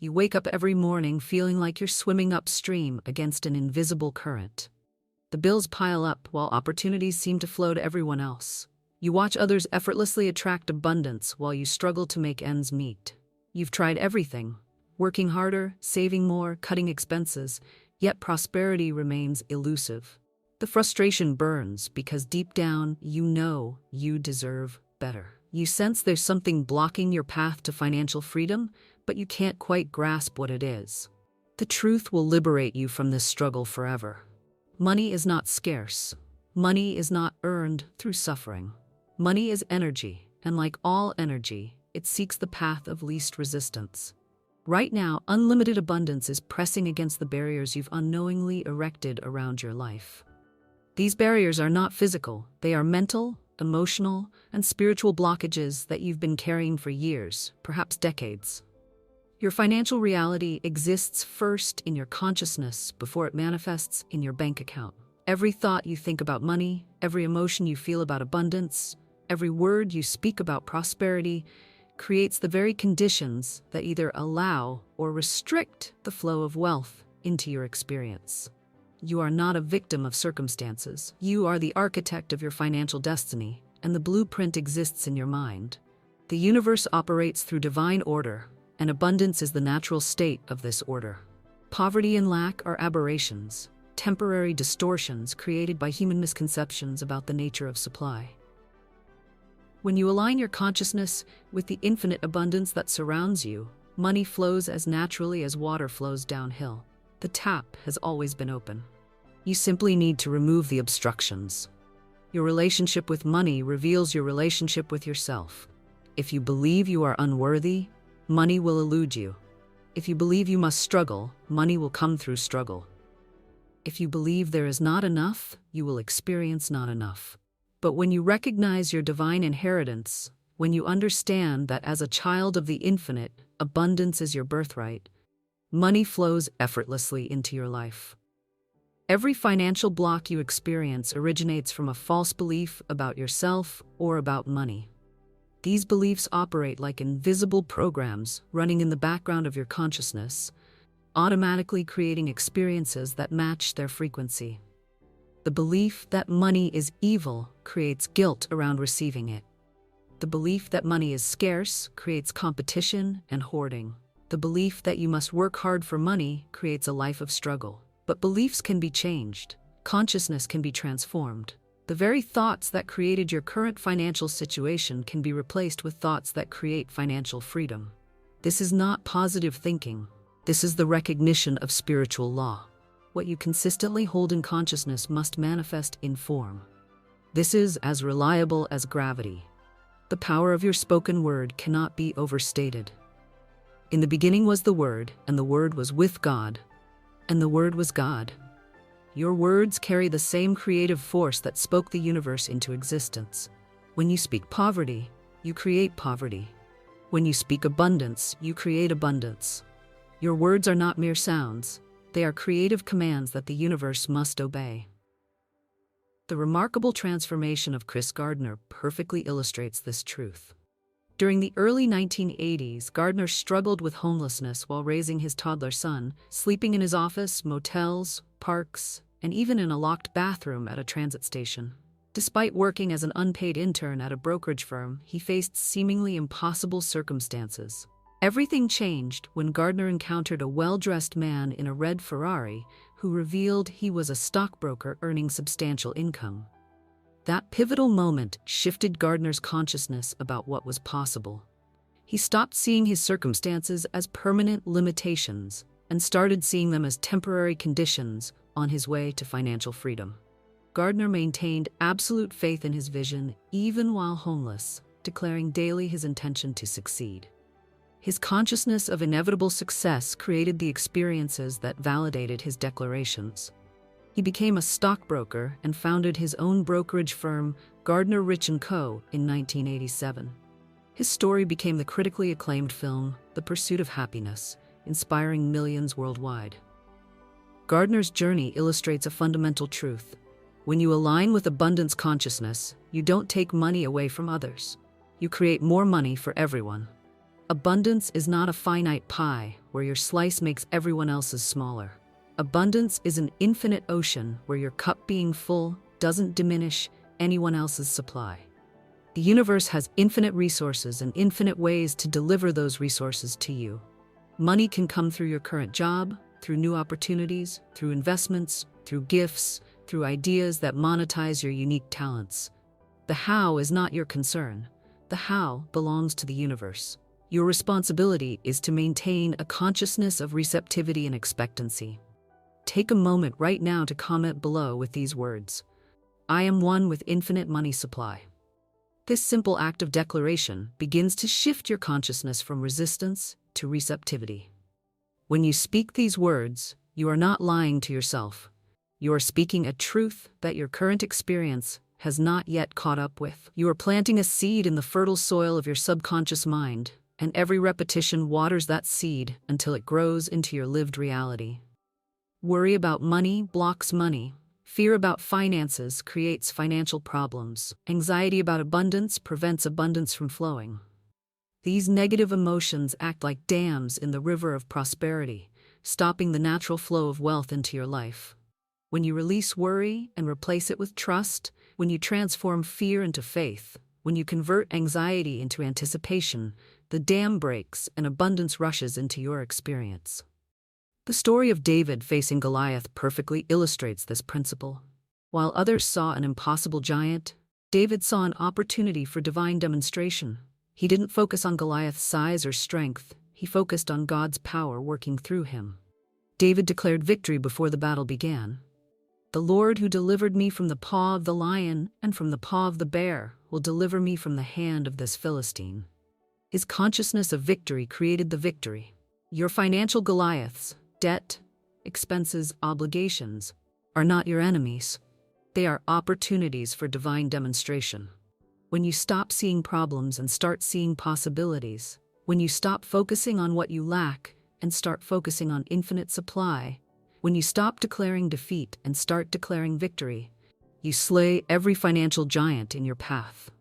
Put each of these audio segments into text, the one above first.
You wake up every morning feeling like you're swimming upstream against an invisible current. The bills pile up while opportunities seem to flow to everyone else. You watch others effortlessly attract abundance while you struggle to make ends meet. You've tried everything, working harder, saving more, cutting expenses, yet prosperity remains elusive. The frustration burns because deep down you know you deserve better. You sense there's something blocking your path to financial freedom, but you can't quite grasp what it is. The truth will liberate you from this struggle forever. Money is not scarce. Money is not earned through suffering. Money is energy, and like all energy, it seeks the path of least resistance. Right now, unlimited abundance is pressing against the barriers you've unknowingly erected around your life. These barriers are not physical, they are mental, emotional, and spiritual blockages that you've been carrying for years, perhaps decades. Your financial reality exists first in your consciousness before it manifests in your bank account. Every thought you think about money, every emotion you feel about abundance, every word you speak about prosperity creates the very conditions that either allow or restrict the flow of wealth into your experience. You are not a victim of circumstances. You are the architect of your financial destiny, and the blueprint exists in your mind. The universe operates through divine order, and abundance is the natural state of this order. Poverty and lack are aberrations, temporary distortions created by human misconceptions about the nature of supply. When you align your consciousness with the infinite abundance that surrounds you, money flows as naturally as water flows downhill. The tap has always been open. You simply need to remove the obstructions. Your relationship with money reveals your relationship with yourself. If you believe you are unworthy, money will elude you. If you believe you must struggle, money will come through struggle. If you believe there is not enough, you will experience not enough. But when you recognize your divine inheritance, when you understand that as a child of the infinite, abundance is your birthright, money flows effortlessly into your life. Every financial block you experience originates from a false belief about yourself or about money. These beliefs operate like invisible programs running in the background of your consciousness, automatically creating experiences that match their frequency. The belief that money is evil creates guilt around receiving it. The belief that money is scarce creates competition and hoarding. The belief that you must work hard for money creates a life of struggle. But beliefs can be changed. Consciousness can be transformed. The very thoughts that created your current financial situation can be replaced with thoughts that create financial freedom. This is not positive thinking. This is the recognition of spiritual law. What you consistently hold in consciousness must manifest in form. This is as reliable as gravity. The power of your spoken word cannot be overstated. In the beginning was the Word, and the Word was with God, and the Word was God. Your words carry the same creative force that spoke the universe into existence. When you speak poverty, you create poverty. When you speak abundance, you create abundance. Your words are not mere sounds. They are creative commands that the universe must obey. The remarkable transformation of Gardner perfectly illustrates this truth. During the early 1980s, Gardner struggled with homelessness while raising his toddler son, sleeping in his office, motels, parks, and even in a locked bathroom at a transit station. Despite working as an unpaid intern at a brokerage firm, he faced seemingly impossible circumstances. Everything changed when Gardner encountered a well-dressed man in a red Ferrari who revealed he was a stockbroker earning substantial income. That pivotal moment shifted Gardner's consciousness about what was possible. He stopped seeing his circumstances as permanent limitations and started seeing them as temporary conditions on his way to financial freedom. Gardner maintained absolute faith in his vision even while homeless, declaring daily his intention to succeed. His consciousness of inevitable success created the experiences that validated his declarations. He became a stockbroker and founded his own brokerage firm, Gardner Rich & Co., in 1987. His story became the critically acclaimed film, The Pursuit of Happiness, inspiring millions worldwide. Gardner's journey illustrates a fundamental truth. When you align with abundance consciousness, you don't take money away from others. You create more money for everyone. Abundance is not a finite pie where your slice makes everyone else's smaller. Abundance is an infinite ocean where your cup being full doesn't diminish anyone else's supply. The universe has infinite resources and infinite ways to deliver those resources to you. Money can come through your current job, through new opportunities, through investments, through gifts, through ideas that monetize your unique talents. The how is not your concern. The how belongs to the universe. Your responsibility is to maintain a consciousness of receptivity and expectancy. Take a moment right now to comment below with these words: I am one with infinite money supply. This simple act of declaration begins to shift your consciousness from resistance to receptivity. When you speak these words, you are not lying to yourself. You are speaking a truth that your current experience has not yet caught up with. You are planting a seed in the fertile soil of your subconscious mind, and every repetition waters that seed until it grows into your lived reality. Worry about money blocks money. Fear about finances creates financial problems. Anxiety about abundance prevents abundance from flowing. These negative emotions act like dams in the river of prosperity, stopping the natural flow of wealth into your life. When you release worry and replace it with trust, when you transform fear into faith, when you convert anxiety into anticipation, the dam breaks and abundance rushes into your experience. The story of David facing Goliath perfectly illustrates this principle. While others saw an impossible giant, David saw an opportunity for divine demonstration. He didn't focus on Goliath's size or strength, he focused on God's power working through him. David declared victory before the battle began. The Lord who delivered me from the paw of the lion and from the paw of the bear will deliver me from the hand of this Philistine. His consciousness of victory created the victory. Your financial Goliaths, debt, expenses, obligations, are not your enemies. They are opportunities for divine demonstration. When you stop seeing problems and start seeing possibilities, when you stop focusing on what you lack and start focusing on infinite supply, when you stop declaring defeat and start declaring victory, you slay every financial giant in your path.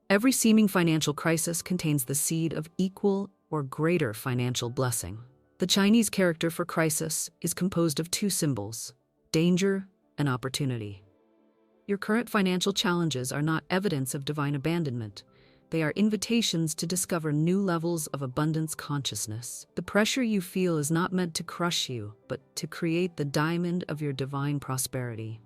Every seeming financial crisis contains the seed of equal or greater financial blessing. The Chinese character for crisis is composed of two symbols: danger and opportunity. Your current financial challenges are not evidence of divine abandonment. They are invitations to discover new levels of abundance consciousness. The pressure you feel is not meant to crush you, but to create the diamond of your divine prosperity.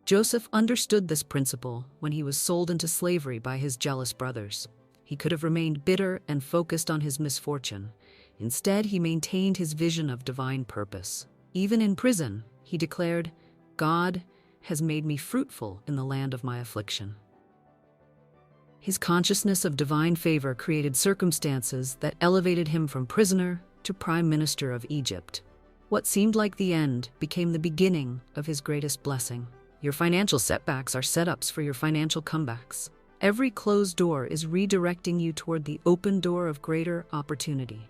Joseph understood this principle when he was sold into slavery by his jealous brothers. He could have remained bitter and focused on his misfortune. Instead, he maintained his vision of divine purpose. Even in prison, he declared, "God has made me fruitful in the land of my affliction." His consciousness of divine favor created circumstances that elevated him from prisoner to Prime Minister of Egypt. What seemed like the end became the beginning of his greatest blessing. Your financial setbacks are setups for your financial comebacks. Every closed door is redirecting you toward the open door of greater opportunity.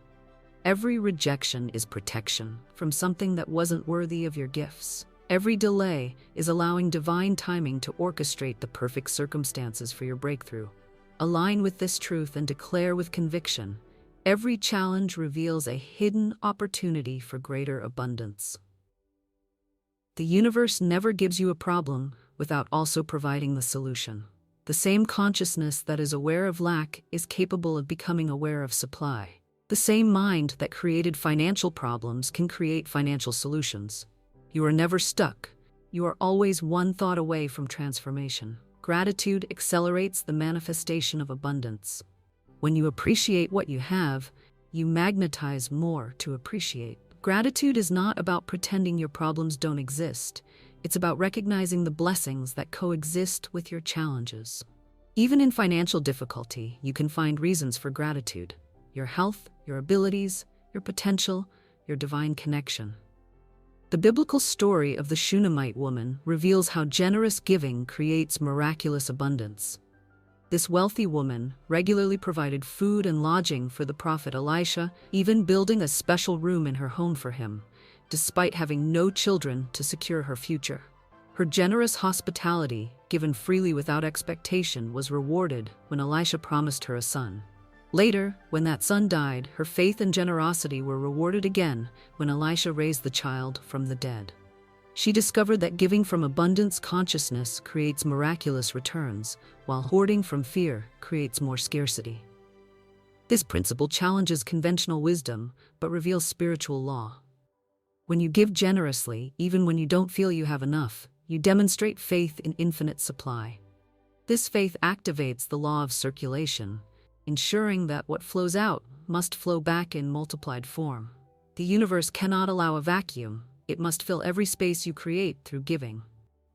Every rejection is protection from something that wasn't worthy of your gifts. Every delay is allowing divine timing to orchestrate the perfect circumstances for your breakthrough. Align with this truth and declare with conviction. Every challenge reveals a hidden opportunity for greater abundance. The universe never gives you a problem without also providing the solution. The same consciousness that is aware of lack is capable of becoming aware of supply. The same mind that created financial problems can create financial solutions. You are never stuck. You are always one thought away from transformation. Gratitude accelerates the manifestation of abundance. When you appreciate what you have, you magnetize more to appreciate. Gratitude is not about pretending your problems don't exist. It's about recognizing the blessings that coexist with your challenges. Even in financial difficulty, you can find reasons for gratitude: your health, your abilities, your potential, your divine connection. The biblical story of the Shunammite woman reveals how generous giving creates miraculous abundance. This wealthy woman regularly provided food and lodging for the prophet Elisha, even building a special room in her home for him, despite having no children to secure her future. Her generous hospitality, given freely without expectation, was rewarded when Elisha promised her a son. Later, when that son died, her faith and generosity were rewarded again when Elisha raised the child from the dead. She discovered that giving from abundance consciousness creates miraculous returns, while hoarding from fear creates more scarcity. This principle challenges conventional wisdom, but reveals spiritual law. When you give generously, even when you don't feel you have enough, you demonstrate faith in infinite supply. This faith activates the law of circulation, ensuring that what flows out must flow back in multiplied form. The universe cannot allow a vacuum. It must fill every space you create through giving.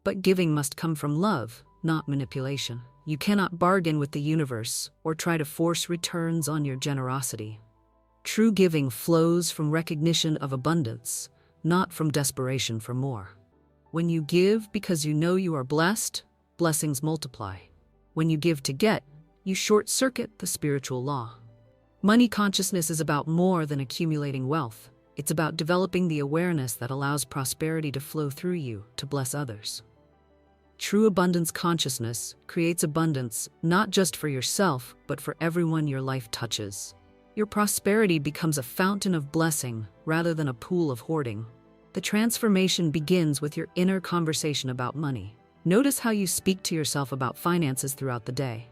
But giving must come from love, not manipulation. You cannot bargain with the universe or try to force returns on your generosity. True giving flows from recognition of abundance, not from desperation for more. When you give because you know you are blessed, blessings multiply. When you give to get, you short-circuit the spiritual law. Money consciousness is about more than accumulating wealth. It's about developing the awareness that allows prosperity to flow through you to bless others. True abundance consciousness creates abundance not just for yourself, but for everyone your life touches. Your prosperity becomes a fountain of blessing rather than a pool of hoarding. The transformation begins with your inner conversation about money. Notice how you speak to yourself about finances throughout the day.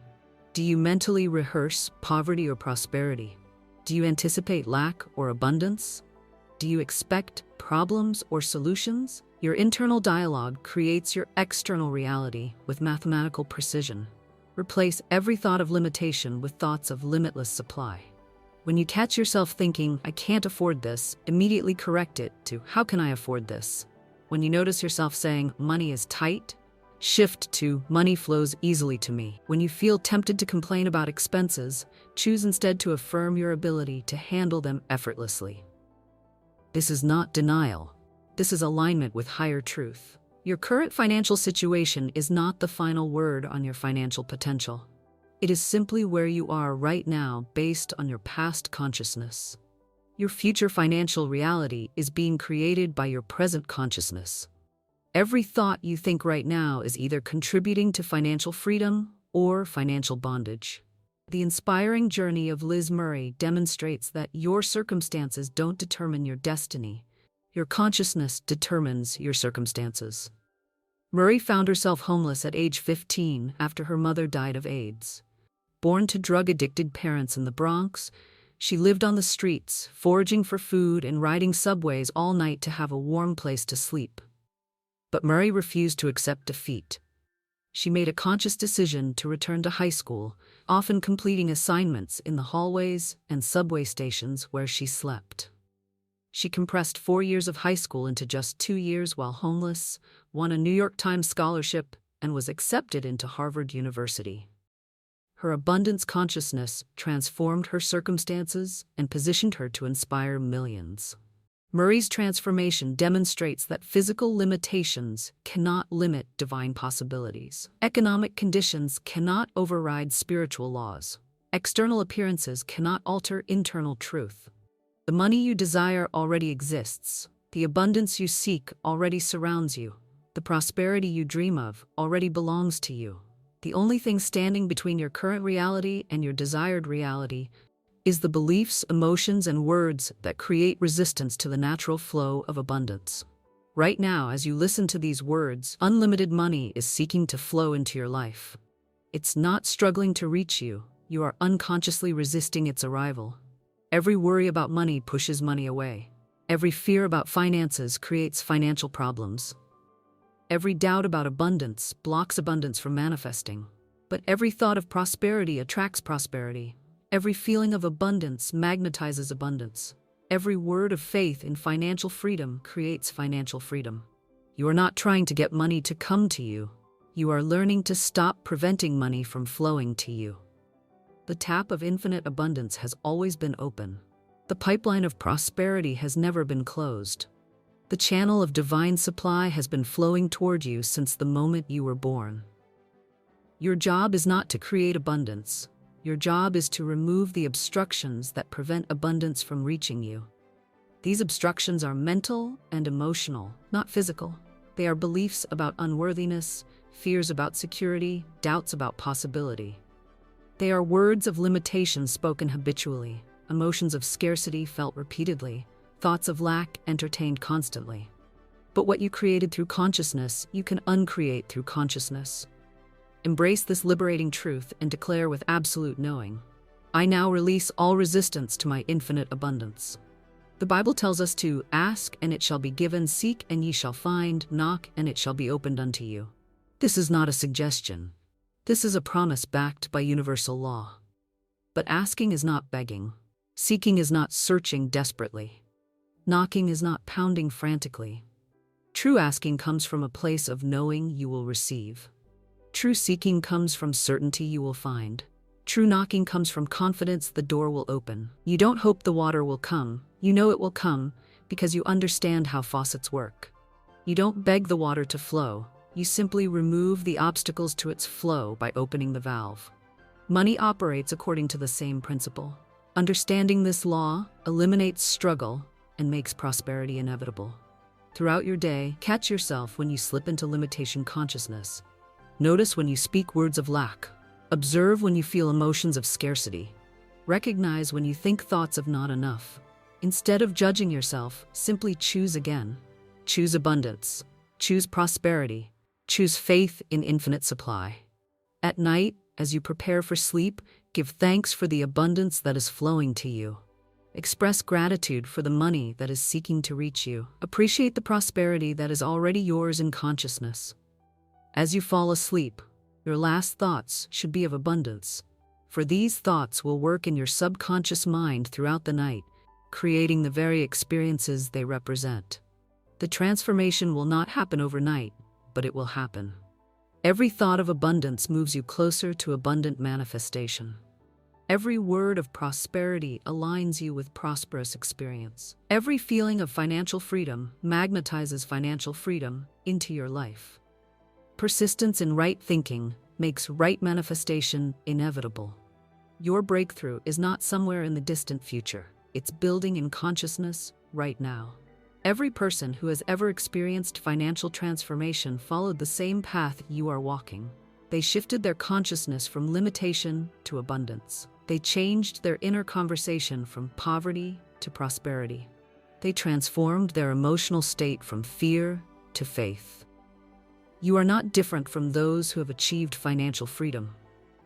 Do you mentally rehearse poverty or prosperity? Do you anticipate lack or abundance? Do you expect problems or solutions? Your internal dialogue creates your external reality with mathematical precision. Replace every thought of limitation with thoughts of limitless supply. When you catch yourself thinking, "I can't afford this," immediately correct it to, "How can I afford this?" When you notice yourself saying, "Money is tight," shift to, "Money flows easily to me." When you feel tempted to complain about expenses, choose instead to affirm your ability to handle them effortlessly. This is not denial. This is alignment with higher truth. Your current financial situation is not the final word on your financial potential. It is simply where you are right now based on your past consciousness. Your future financial reality is being created by your present consciousness. Every thought you think right now is either contributing to financial freedom or financial bondage. The inspiring journey of Liz Murray demonstrates that your circumstances don't determine your destiny. Your consciousness determines your circumstances. Murray found herself homeless at age 15 after her mother died of AIDS. Born to drug-addicted parents in the Bronx, she lived on the streets, foraging for food and riding subways all night to have a warm place to sleep. But Murray refused to accept defeat. She made a conscious decision to return to high school, often completing assignments in the hallways and subway stations where she slept. She compressed 4 years of high school into just 2 years while homeless, won a New York Times scholarship, and was accepted into Harvard University. Her abundance consciousness transformed her circumstances and positioned her to inspire millions. Murray's transformation demonstrates that physical limitations cannot limit divine possibilities. Economic conditions cannot override spiritual laws. External appearances cannot alter internal truth. The money you desire already exists. The abundance you seek already surrounds you. The prosperity you dream of already belongs to you. The only thing standing between your current reality and your desired reality is the beliefs, emotions, and words that create resistance to the natural flow of abundance. Right now, as you listen to these words, unlimited money is seeking to flow into your life. It's not struggling to reach you. You are unconsciously resisting its arrival. Every worry about money pushes money away. Every fear about finances creates financial problems. Every doubt about abundance blocks abundance from manifesting. But every thought of prosperity attracts prosperity. Every feeling of abundance magnetizes abundance. Every word of faith in financial freedom creates financial freedom. You are not trying to get money to come to you. You are learning to stop preventing money from flowing to you. The tap of infinite abundance has always been open. The pipeline of prosperity has never been closed. The channel of divine supply has been flowing toward you since the moment you were born. Your job is not to create abundance. Your job is to remove the obstructions that prevent abundance from reaching you. These obstructions are mental and emotional, not physical. They are beliefs about unworthiness, fears about security, doubts about possibility. They are words of limitation spoken habitually, emotions of scarcity felt repeatedly, thoughts of lack entertained constantly. But what you created through consciousness, you can uncreate through consciousness. Embrace this liberating truth and declare with absolute knowing, I now release all resistance to my infinite abundance. The Bible tells us to ask and it shall be given, seek and ye shall find, knock and it shall be opened unto you. This is not a suggestion. This is a promise backed by universal law. But asking is not begging. Seeking is not searching desperately. Knocking is not pounding frantically. True asking comes from a place of knowing you will receive. True seeking comes from certainty you will find. True knocking comes from confidence the door will open. You don't hope the water will come, you know it will come because you understand how faucets work. You don't beg the water to flow, you simply remove the obstacles to its flow by opening the valve. Money operates according to the same principle. Understanding this law eliminates struggle and makes prosperity inevitable. Throughout your day, catch yourself when you slip into limitation consciousness. Notice when you speak words of lack. Observe when you feel emotions of scarcity. Recognize when you think thoughts of not enough. Instead of judging yourself, simply choose again. Choose abundance. Choose prosperity. Choose faith in infinite supply. At night, as you prepare for sleep, give thanks for the abundance that is flowing to you. Express gratitude for the money that is seeking to reach you. Appreciate the prosperity that is already yours in consciousness. As you fall asleep, your last thoughts should be of abundance, for these thoughts will work in your subconscious mind throughout the night, creating the very experiences they represent. The transformation will not happen overnight, but it will happen. Every thought of abundance moves you closer to abundant manifestation. Every word of prosperity aligns you with prosperous experience. Every feeling of financial freedom magnetizes financial freedom into your life. Persistence in right thinking makes right manifestation inevitable. Your breakthrough is not somewhere in the distant future. It's building in consciousness right now. Every person who has ever experienced financial transformation followed the same path you are walking. They shifted their consciousness from limitation to abundance. They changed their inner conversation from poverty to prosperity. They transformed their emotional state from fear to faith. You are not different from those who have achieved financial freedom.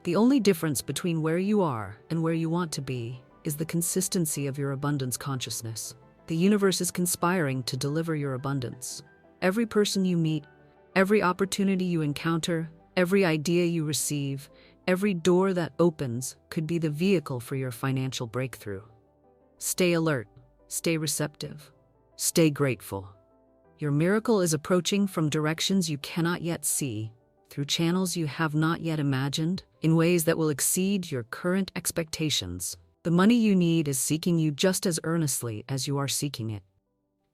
The only difference between where you are and where you want to be is the consistency of your abundance consciousness. The universe is conspiring to deliver your abundance. Every person you meet, every opportunity you encounter, every idea you receive, every door that opens could be the vehicle for your financial breakthrough. Stay alert, stay receptive, stay grateful. Your miracle is approaching from directions you cannot yet see, through channels you have not yet imagined, in ways that will exceed your current expectations. The money you need is seeking you just as earnestly as you are seeking it.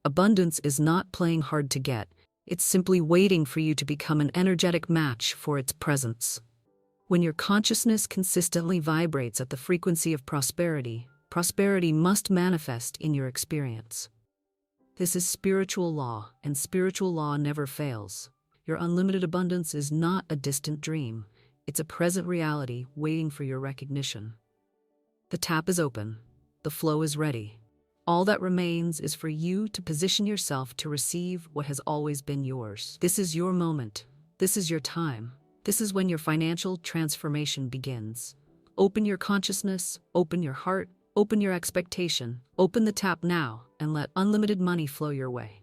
Abundance is not playing hard to get, it's simply waiting for you to become an energetic match for its presence. When your consciousness consistently vibrates at the frequency of prosperity, prosperity must manifest in your experience. This is spiritual law, and spiritual law never fails. Your unlimited abundance is not a distant dream. It's a present reality waiting for your recognition. The tap is open. The flow is ready. All that remains is for you to position yourself to receive what has always been yours. This is your moment. This is your time. This is when your financial transformation begins. Open your consciousness, open your heart, open your expectation, open the tap now, and let unlimited money flow your way.